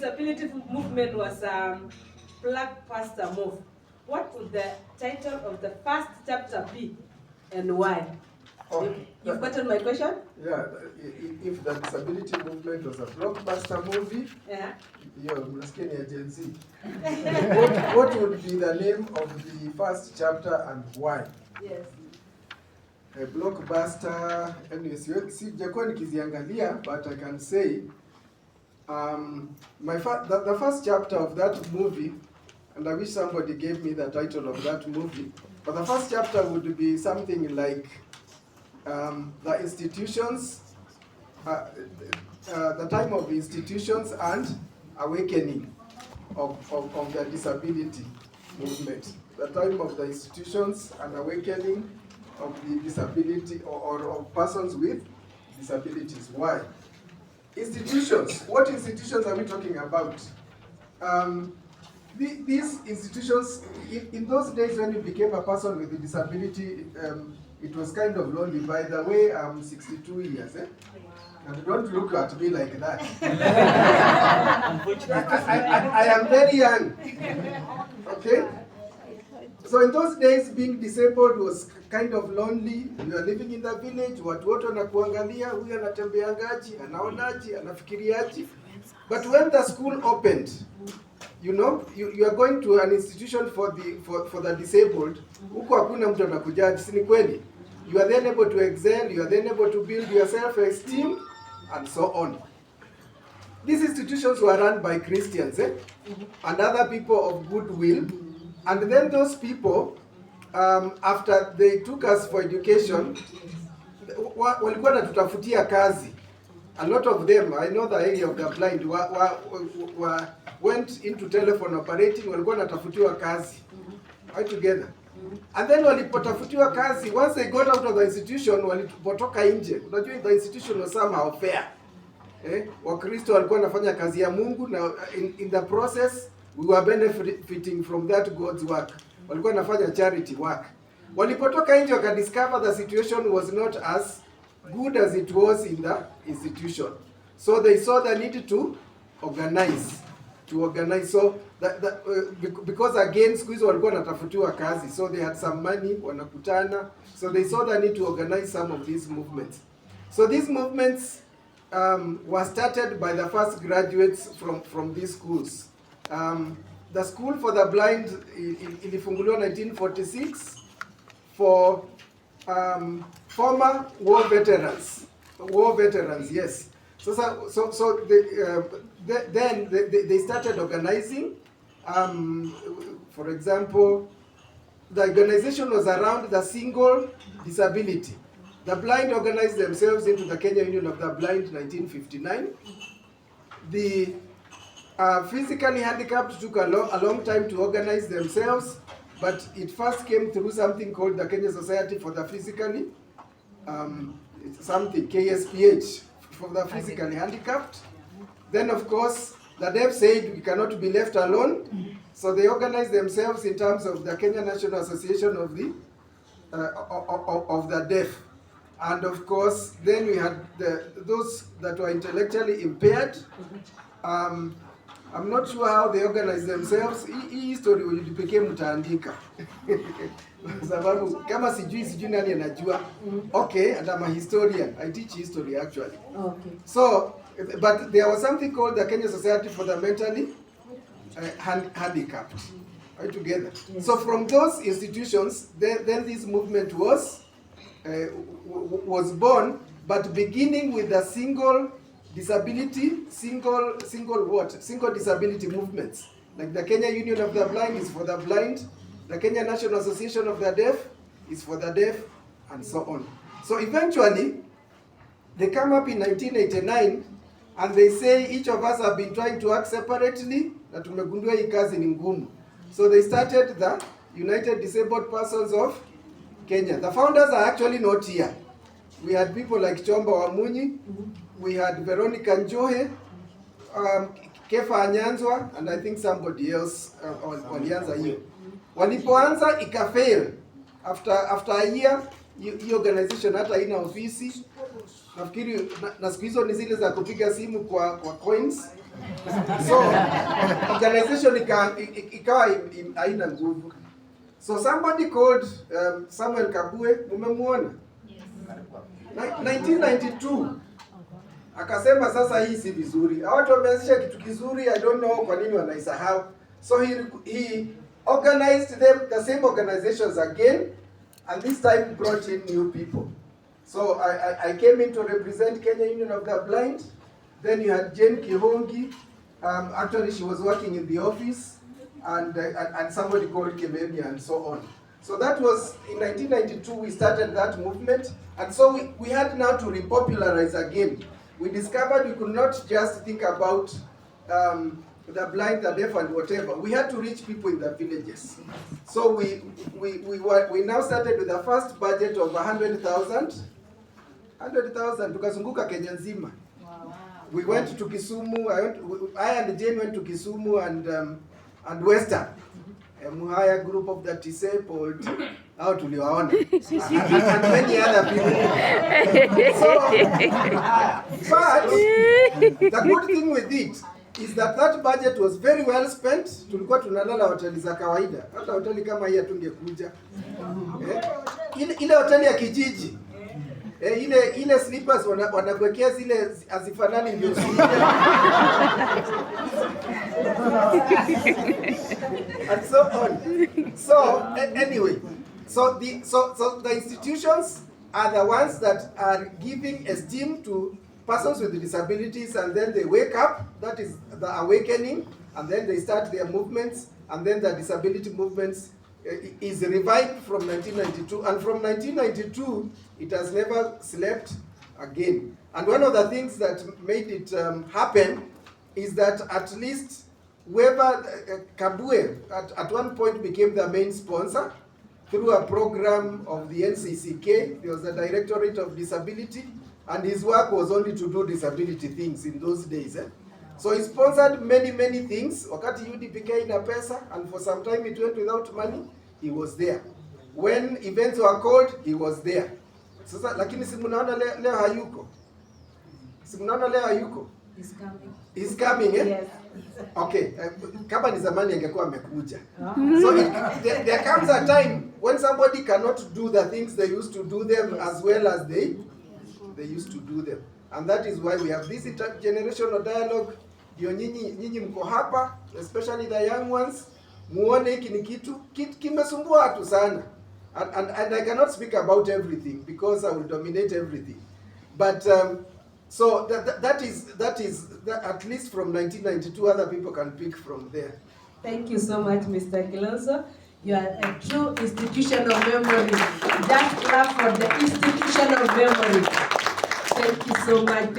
disability movement was Black Pastor Move. What would the title of the first chapter be and why? Okay. You've gotten my question? Yeah, if the disability movement was a blockbuster movie, yeah, you're asking agency. What would be the name of the first chapter and why? Yes. A blockbuster, anyways, sijakuwa nikiziangalia, but I can say the first chapter of that movie, and I wish somebody gave me the title of that movie, but the first chapter would be something like the institutions, the time of institutions and awakening of the disability movement. The time of the institutions and awakening of the disability or of persons with disabilities. Why? Institutions. What institutions are we talking about? These institutions, in those days when you became a person with a disability, it was kind of lonely. By the way, I'm 62 years. And don't look at me like that. I am very young. Okay? So in those days, being disabled was kind of lonely. You are living in the village, watu wote wanakuangalia, huyu anatembeangaji, anaonaji, anafikiriaji. But when the school opened, you know, you are going to an institution for the disabled, huko hakuna mtu anakujaji, si ni kweli? You are then able to excel, you are then able to build your self-esteem, and so on. These institutions were run by Christians and other people of goodwill. And then those people, after they took us for education, walikuwa natutafutia kazi. A lot of them, I know the area of the blind, went into telephone operating, walikuwa natafutiwa kazi. Right together. And then walipotafutiwa kazi, once they got out of the institution, walipotoka nje. Unajua the institution was somehow fair. Wakristo walikuwa nafanya kazi ya Mungu, na in the process, we were benefiting from that God's work. Walikuwa nafanya charity work. Walipotoka nje wakadiscover the situation was not as good as it was in the institution. So they saw the need to organize. So because again siku hizo walikuwa natafutiwa kazi, so they had some money, wanakutana, so they saw the need to organize some of these movements. So these movements were started by the first graduates from these schools. The school for the blind ilifunguliwa 1946 for former war veterans. War veterans, yes. So then they started organizing. For example, the organization was around the single disability. The blind organized themselves into the Kenya Union of the Blind in 1959. The physically handicapped took a long time to organize themselves, but it first came through something called the Kenya Society for the Physically, something, KSPH, for the physically handicapped. Then of course, the deaf said we cannot be left alone, so they organized themselves in terms of the Kenya National Association of the Deaf. And of course, then we had those that were intellectually impaired. I'm not sure how they organized themselves. Hii history UDPK mtaandika. Sababu kama sijui nani anajua. Okay, and I'm a historian. I teach history actually. Okay. So, but there was something called the Kenya Society for the Mentally Handicapped. Right together. Yes. So from those institutions, then this movement was born, but beginning with the single disability movements. Like the Kenya Union of the Blind is for the blind, the Kenya National Association of the Deaf is for the deaf, and so on. So eventually, they come up in 1989, and they say each of us have been trying to act separately, na tumegundua hii kazi ni ngumu. So they started the United Disabled Persons of Kenya. The founders are actually not here. We had people like Chomba Wamunyi, we had Veronica Njohe, Kefa Anyanzwa, and I think somebody else walianza hiyo. Walipoanza ikafail. After a year, hii organization hata haina ofisi. nafikiri na siku hizo ni zile za kupiga simu kwa coins. So organization ikawa haina nguvu. So somebody called Samuel Kabue, umemuona? Yes. 1992 akasema sasa hii si vizuri. Watu wameanzisha kitu kizuri, I don't know kwa nini wanaisahau. So he organized the same organizations again, and this time brought in new people. So I came in to represent Kenya Union of the Blind. Then you had Jane Kihongi. Actually, she was working in the office, and somebody called Kememi and so on. So that was in 1992 we started that movement, and so we had now to repopularize again. We discovered we could not just think about the blind, the deaf, and whatever. We had to reach people in the villages. So we now started with the first budget of 100,000. 100,000 tukazunguka Kenya nzima. Wow. We went to Kisumu. I and Jane went to Kisumu and Western. Muhaya group of the disabled, how tuliwaona, and many other people. So, but the good thing with it is that budget was very well spent. Tulikuwa tunalala hoteli za kawaida, hata hoteli kama hii hatungekuja. Ile hoteli ya kijiji, ile slippers wanakuwekea zile hazifanani ndio. And so on. So anyway, so the institutions are the ones that are giving esteem to persons with disabilities, and then they wake up. That is the awakening, and then they start their movements, and then the disability movements is revived from 1992, and from 1992 it has never slept again. And one of the things that made it happen is that at least whoever Kabue at one point became the main sponsor through a program of the NCCK. There was the Directorate of Disability, and his work was only to do disability things in those days. So he sponsored many things. Wakati UDPK ina pesa, and for some time it went without money, he was there. When events were called, he was there. Sasa lakini si mnaona leo hayuko. Si mnaona leo hayuko. He's coming, eh? Yes. Okay, kama ni zamani angekuwa amekuja. So there comes a time when somebody cannot do the things they used to do them as well as they used to do them. And that is why we have this intergenerational dialogue. Ndio nyinyi mko hapa, especially the young ones, muone hiki ni kitu kimesumbua watu sana. And I cannot speak about everything because I will dominate everything. But so that is at least from 1992, other people can pick from there. Thank you so much, Mr. Kilonzo. You are a true institution of memory. Just clap for the institution of memory. Thank you so much.